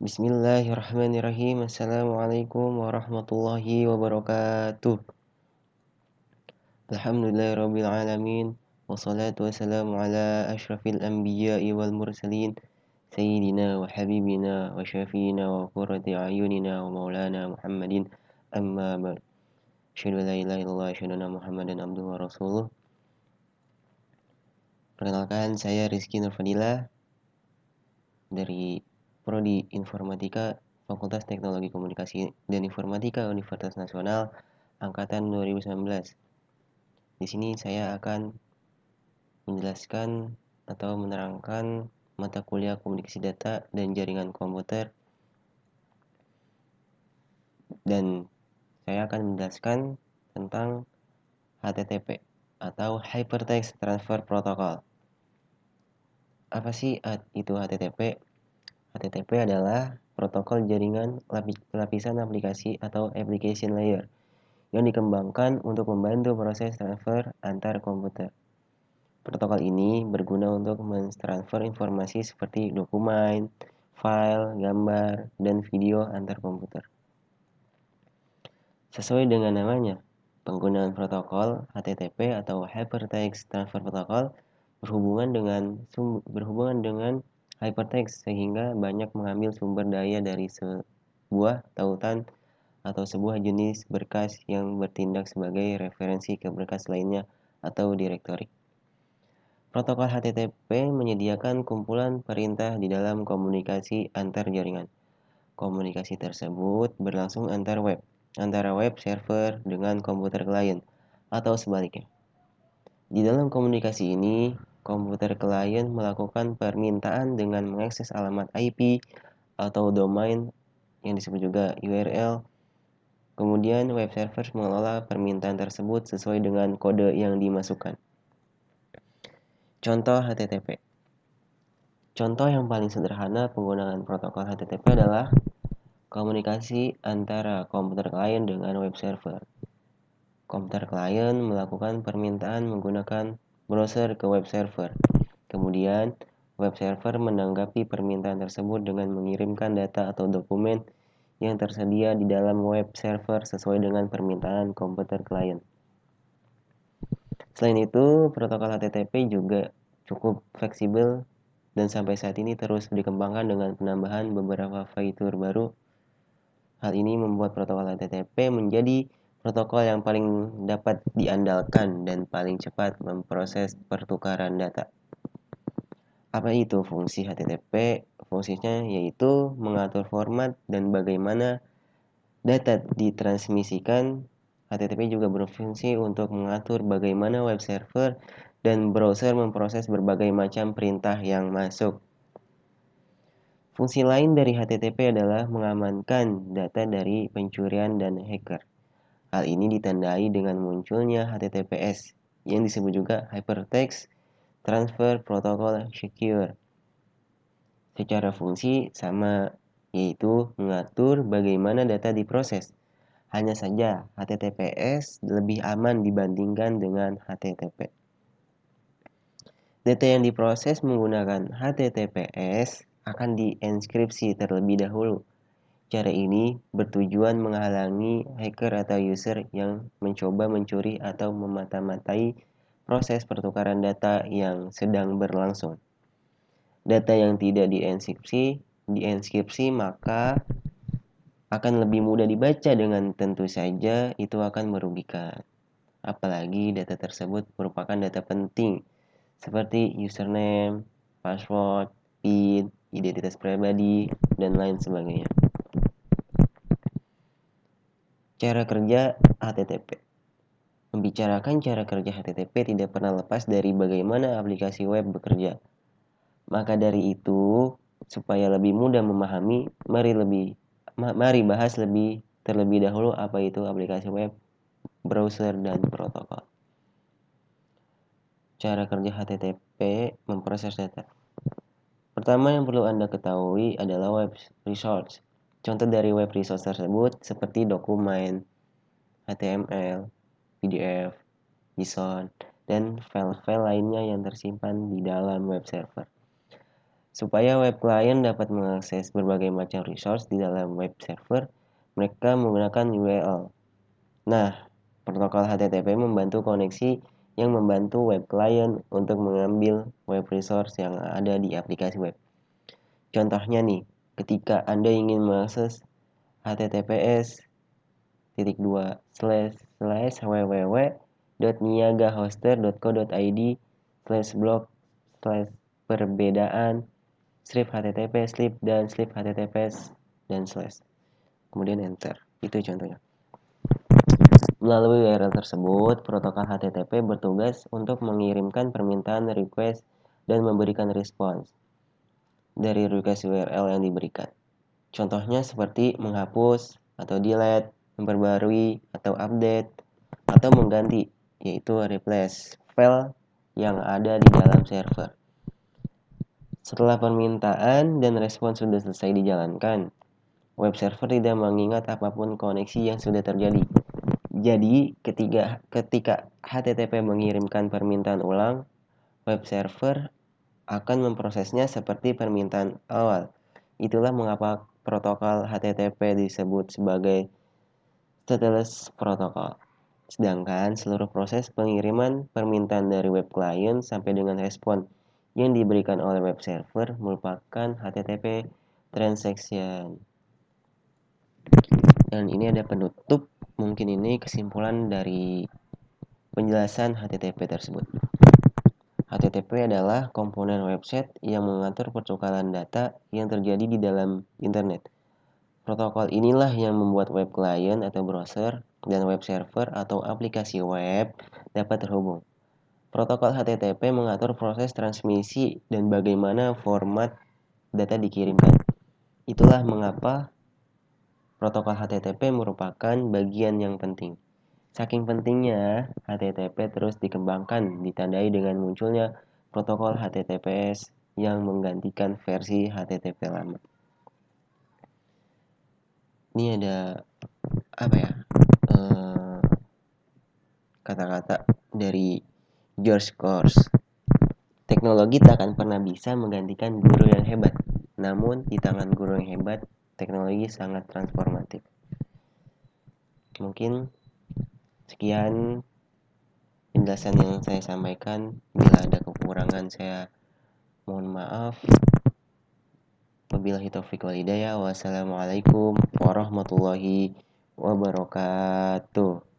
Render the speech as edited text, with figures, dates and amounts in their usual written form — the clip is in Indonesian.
Bismillahirrahmanirrahim. Assalamualaikum warahmatullahi wabarakatuh. Alhamdulillahirabbil alamin. Wassalatu wassalamu ala asyrafil anbiya'i wal mursalin sayyidina wa habibina wa syafiina wa qurrati a'yunina wa maulana Muhammadin amma ba'd. Asyhadu an la ilaha illallah wa asyhadu anna Muhammadan abduhu wa rasuluh. Perkenalkan, saya Rizky Nurfadila dari Prodi Informatika Fakultas Teknologi Komunikasi dan Informatika Universitas Nasional Angkatan 2019. Di sini saya akan menjelaskan atau menerangkan mata kuliah Komunikasi Data dan Jaringan Komputer, dan saya akan menjelaskan tentang HTTP atau Hypertext Transfer Protocol. Apa sih itu HTTP? HTTP adalah protokol jaringan lapisan aplikasi atau application layer yang dikembangkan untuk membantu proses transfer antar komputer. Protokol ini berguna untuk mentransfer informasi seperti dokumen, file, gambar, dan video antar komputer. Sesuai dengan namanya, penggunaan protokol HTTP atau Hypertext Transfer Protocol berhubungan dengan hypertext, sehingga banyak mengambil sumber daya dari sebuah tautan atau sebuah jenis berkas yang bertindak sebagai referensi ke berkas lainnya atau direktori. Protokol HTTP menyediakan kumpulan perintah di dalam komunikasi antar jaringan. Komunikasi tersebut berlangsung antara web server dengan komputer klien, atau sebaliknya. Di dalam komunikasi ini, komputer klien melakukan permintaan dengan mengakses alamat IP atau domain yang disebut juga URL. Kemudian web server mengelola permintaan tersebut sesuai dengan kode yang dimasukkan. Contoh HTTP. Contoh yang paling sederhana penggunaan protokol HTTP adalah komunikasi antara komputer klien dengan web server. Komputer klien melakukan permintaan menggunakan browser ke web server. Kemudian, web server menanggapi permintaan tersebut dengan mengirimkan data atau dokumen yang tersedia di dalam web server sesuai dengan permintaan komputer klien. Selain itu, protokol HTTP juga cukup fleksibel dan sampai saat ini terus dikembangkan dengan penambahan beberapa fitur baru. Hal ini membuat protokol HTTP menjadi protokol yang paling dapat diandalkan dan paling cepat memproses pertukaran data. Apa itu fungsi HTTP? Fungsinya yaitu mengatur format dan bagaimana data ditransmisikan. HTTP juga berfungsi untuk mengatur bagaimana web server dan browser memproses berbagai macam perintah yang masuk. Fungsi lain dari HTTP adalah mengamankan data dari pencurian dan hacker. Hal ini ditandai dengan munculnya HTTPS, yang disebut juga Hypertext Transfer Protocol Secure. Secara fungsi sama, yaitu mengatur bagaimana data diproses. Hanya saja HTTPS lebih aman dibandingkan dengan HTTP. Data yang diproses menggunakan HTTPS akan dienkripsi terlebih dahulu. Cara ini bertujuan menghalangi hacker atau user yang mencoba mencuri atau memata-matai proses pertukaran data yang sedang berlangsung. Data yang tidak dienkripsi maka akan lebih mudah dibaca, dengan tentu saja itu akan merugikan. Apalagi data tersebut merupakan data penting seperti username, password, PIN, identitas pribadi, dan lain sebagainya. Cara kerja HTTP. Membicarakan cara kerja HTTP tidak pernah lepas dari bagaimana aplikasi web bekerja. Maka dari itu, supaya lebih mudah memahami, mari bahas terlebih dahulu apa itu aplikasi web, browser, dan protokol. Cara kerja HTTP memproses data. Pertama yang perlu Anda ketahui adalah web resource. Contoh dari web resource tersebut seperti dokumen, HTML, PDF, JSON, dan file-file lainnya yang tersimpan di dalam web server. Supaya web client dapat mengakses berbagai macam resource di dalam web server, mereka menggunakan URL. Nah, protokol HTTP membantu koneksi yang membantu web client untuk mengambil web resource yang ada di aplikasi web. Contohnya nih, ketika Anda ingin mengakses https://www.niagahoster.co.id/blog/perbedaan strip http slip dan slip https dan slash, kemudian enter. Itu contohnya. Melalui URL tersebut, protokol HTTP bertugas untuk mengirimkan permintaan request dan memberikan respons dari request URL yang diberikan. Contohnya seperti menghapus atau delete, memperbarui atau update, atau mengganti, yaitu replace file yang ada di dalam server. Setelah permintaan dan respons sudah selesai dijalankan, web server tidak mengingat apapun koneksi yang sudah terjadi. Jadi, ketika HTTP mengirimkan permintaan ulang, web server akan memprosesnya seperti permintaan awal. Itulah mengapa protokol HTTP disebut sebagai stateless protocol. Sedangkan seluruh proses pengiriman permintaan dari web client sampai dengan respon yang diberikan oleh web server merupakan HTTP transaction. Dan ini ada penutup, mungkin ini kesimpulan dari penjelasan HTTP tersebut. HTTP adalah komponen website yang mengatur pertukaran data yang terjadi di dalam internet. Protokol inilah yang membuat web client atau browser dan web server atau aplikasi web dapat terhubung. Protokol HTTP mengatur proses transmisi dan bagaimana format data dikirimkan. Itulah mengapa protokol HTTP merupakan bagian yang penting. Saking pentingnya, HTTP terus dikembangkan, ditandai dengan munculnya protokol HTTPS yang menggantikan versi HTTP lama. Ini ada kata-kata dari George Course. Teknologi tak akan pernah bisa menggantikan guru yang hebat. Namun, di tangan guru yang hebat, teknologi sangat transformatif. Mungkin sekian penjelasan yang saya sampaikan. Bila ada kekurangan, saya mohon maaf. Wabillahi taufiq wal hidayah. Wassalamualaikum warahmatullahi wabarakatuh.